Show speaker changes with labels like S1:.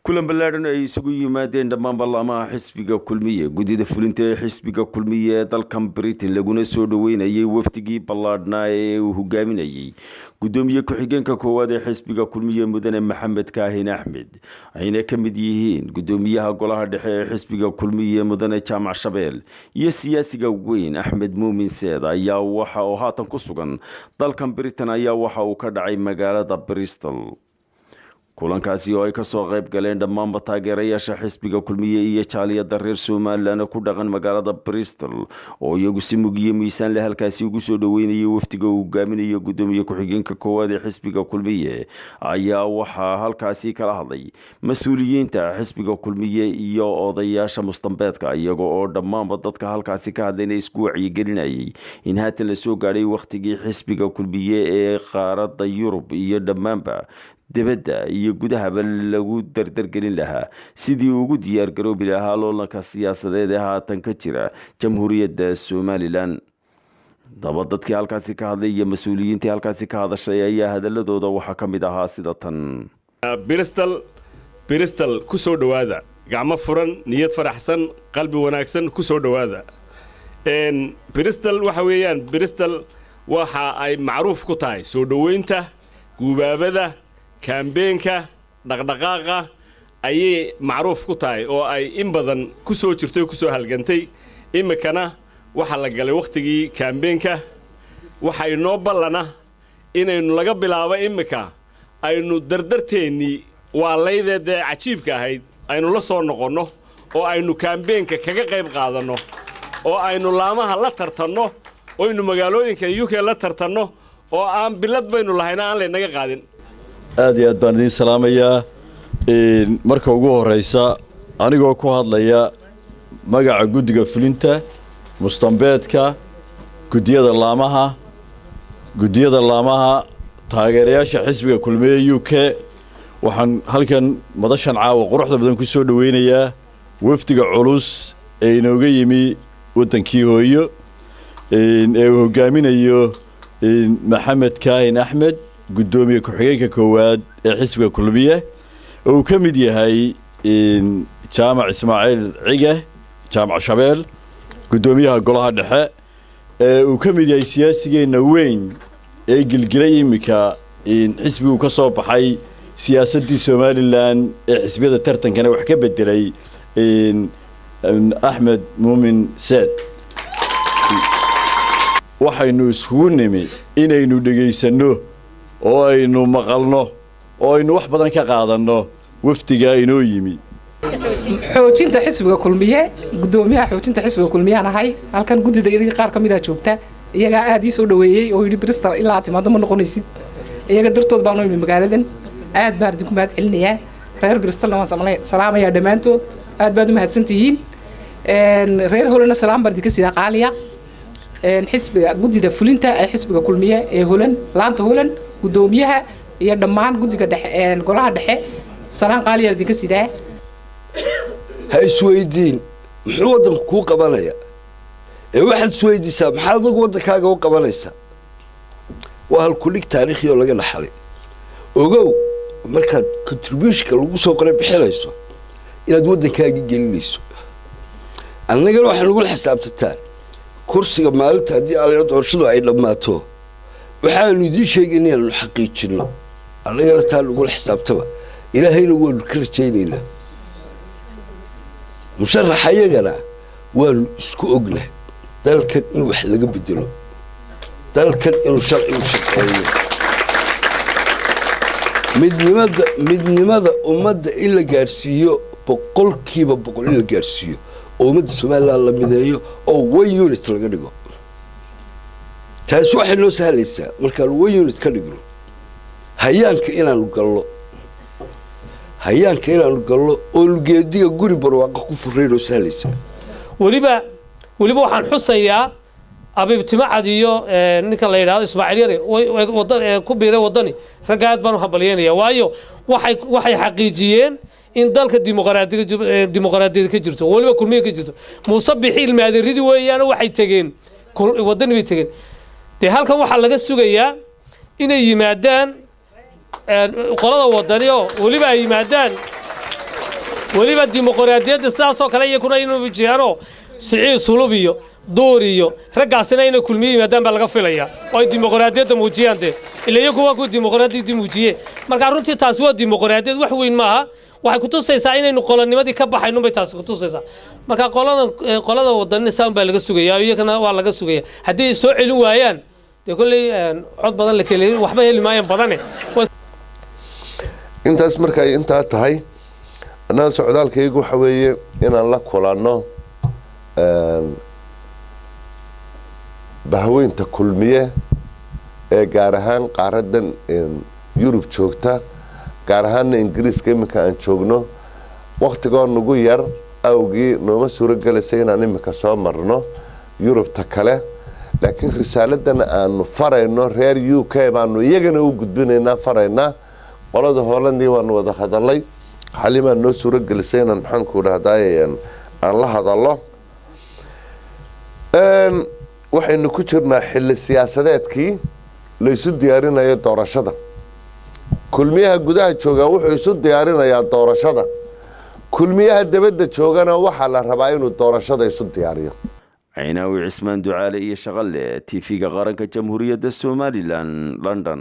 S1: kulan ballaaran ay isugu yimaadeen dhammaan baarlamaanka xisbiga kulmiye gudida fulinta ee xisbiga kulmiye ee dalkan Britain laguna soo dhaweynayay waftigii ballaadhnaa ee uu hogaaminayay gudoomiye ku-xigeenka koowaad ee xisbiga kulmiye mudane Maxamed Kaahin Axmed ayna ka mid yihiin gudoomiyaha golaha dhexe ee xisbiga kulmiye mudane Jaamac Shabeel iyo siyaasiga weyn Axmed Muumin Seed ayaa waxa uu haatan ku sugan dalkan Britain ayaa waxa uu ka dhacay magaalada Bristol kulankaasi oo ay ka soo qayb galeen dhammaan taageerayaasha xisbiga kulmiye iyo jaaliyada reer Soomaaliland ku dhaqan magaalada Bristol oo iyagu si mugiye miisaan leh halkaasi ugu soo dhaweynayay waftiga uu hogaaminayo gudoomiye ku-xigeenka koowaad ee xisbiga kulmiye ayaa waxa halkaasi kala hadlay mas'uuliyiinta xisbiga kulmiye iyo odayaasha mustambeedka iyaga oo dhammaan dadka halkaasi ka hadlayna isku wacyigelinayay in haatan la soo gaadhay waqtigii xisbiga kulmiye ee qaaradda Yurub iyo dhammaanba dibadda iyo gudahaba lagu dardargelin lahaa sidii ugu diyaar garoobi lahaa loolanka siyaasadeed ee haatan ka jira jamhuuriyadda Soomaaliland dadkii halkaasi ka hadlay iyo mas'uuliyiintii halkaasi ka hadashay ayaa hadaladooda waxa ka mid ahaa sida tan
S2: Bristol ku soo dhawaada gacmo furan niyad faraxsan qalbi wanaagsan ku soo dhawaada Bristol waxa ay macruuf ku tahay soo dhaweynta guubaabada كامبينكا دقدقاقا أي معروف كتاي أو أي إم بدن كسو شرتو كسو هالجنتي إما كنا وحلا قال وقتي كامبينكا وحي نوبل لنا إنه نلقب بلاوا إما كا أي ندردرتني والله ده عجيب كهيد أي نلصور نقولنا أو أي كامبينكا كجايب قادنا أو أي نلامها لا ترتنه أو إنه مقالوين كيوكي لا ترتنه أو أم بلاد بينه لهنا على نجا قادين
S3: aad iyo aad baan idin salaamayaa marka ugu horeysa anigoo ku hadlaya magaca guddiga fulinta mustambeedka gudiyada laamaha taageerayaasha xisbiga kulmiye UK waxaan halkan madashan caawa quruxda badan ku soo dhaweynayaa wafdiga culus ee inooga yimi wadankii hooyo ee uu hogaaminayo Maxamed Kaahin Axmed gudoomiye ku-xigeenka koowaad ee xisbiga kulmiye oo ka mid yahay Jaamac Ismaaciil Cige Jaamac Shabeel gudoomiyaha golaha dhexe ee uu ka mid yahay siyaasigeena weyn ee gilgilay imika xisbigu ka soo baxay siyaasadii Soomaaliland ee xisbiyada tartankana wax ka bedelay Axmed Muumin Seed waxaynu isku nimi inaynu dhageysano oo aynu maqalno oo aynu wax badan ka qaadano waftiga inoo yimi
S4: xoojinta xisbiga kulmiye gudoomiyaha xoojinta xisbiga kulmiye anahay halkan guddideedii qaar kamid ah joogta iyaga aad ii soo dhaweeyay oo yiri Bristol ilaa timaado ma noqonaysid iyaga dartood baan u imi magaaladan aad baan idinku mahad celinayaa reer Bristol waan salaamaya dhamaantood aad baad u mahadsantihiin reer Holland salaam baan idinka sida qaaliya xisbiga guddida fulinta ee xisbiga kulmiye ee Holland laanta Holland gudoomiyaha iyo dhammaan guddiga dhexe golaha dhexe salaan qaaliya idinka sidaa
S5: ha isweydiin muxuu wadanku ku qabanaya ee waxaad isweydiisaa maxaad wadankaaga u qabanaysaa waa hal kulig taariikhi oo laga dhaxlay ogow markaad contribution lagu soo qoray bixinayso inaad wadankaaga gelinayso annagana waxaan ugu xisaabtataa kursiga maalinta haddii aan doorashadu ay dhammaato waxaanu idin sheegaynaa inaan xaqiijino annagana taa lagu xisaabtaba ilaahayna waanu ka rajaynaynaa musharaxa iyagana waanu isku ognahay dalkan in wax laga bedelo dalkan inuu sharci u shaqeeyo midnimada ummadda in la gaarsiiyo boqolkiiba boqol in la gaarsiiyo oo ummadda Soomaaliland la mideeyo oo one unit laga dhigo taas waxay noo sahlaysaa markaan one unit ka dhigno hayaanka inaanu gallo oo lugeediga guri barwaaqo ku furreeyo sahlaysaa
S6: waliba waxaan xusayaa Abiib Timacad iyo ninka la yiraahdo Ismaaciil Yare wadan ku biiray wadani ragaad baan u hambalyeynaya waayo waxay xaqiijiyeen in dalka dimuqraadiyada ka jirto waliba kulmiye ka jirto Muuse Bixiil maadiridi weeyaan waxay tageen wadani way tageen halkan waxa laga sugayaa inay yimaadaan qolada wadani oo waliba ay yimaadaan weliba dimuqraadiyadda sidaasoo kale iyakuna inuu jiraano siciid sulub iyo duur iyo raggaasina inay kulmiye yimaadaan baa laga filayaa oo ay dimuqraadiyadda muujiyaan dee ila iyagu waa ku dimuqraadiyadda muujiye marka runtii taasi waa dimuqraadiyad wax weyn maaha waxay ku tusaysaa inaynu qolanimadii ka baxayno bay taasi ku tusaysaa marka qolada wadanina saan baa laga sugayaa iyagana waa laga sugayaa haddii ay soo celin waayaan dee kolley cod badan la keenay waxba heli maayaan badane
S7: intaas markay intaa tahay annaga socdaalkaygu waxa weeye inaan la kulanno bahweynta kulmiye ee gaar ahaan qaaradan yurub joogta gaar ahaanna ingiriiska iminka aan joogno wakhtigoo nagu yar awgii nooma suuro gelaysa inaan iminka soo marno yurubta kale laakiin risaaladan aanu farayno reer UK baanu iyagana u gudbinaynaa faraynaa qolada Hollandii waanu wada hadalay xalimaan noo suuro gelisay inaan maxaanku dhahdaay aan la hadallo waxaynu ku jirnaa xilli siyaasadeedkii la isu diyaarinayo doorashada kulmiyaha gudaha jooga wuxuu isu diyaarinayaa doorashada kulmiyaha dibadda joogana waxaa la rabaa inuu doorashada isu diyaariyo
S1: Aynaawi Cismaan Ducaale iyo Shaqale TV-ga qaranka Jamhuuriyadda Somaliland London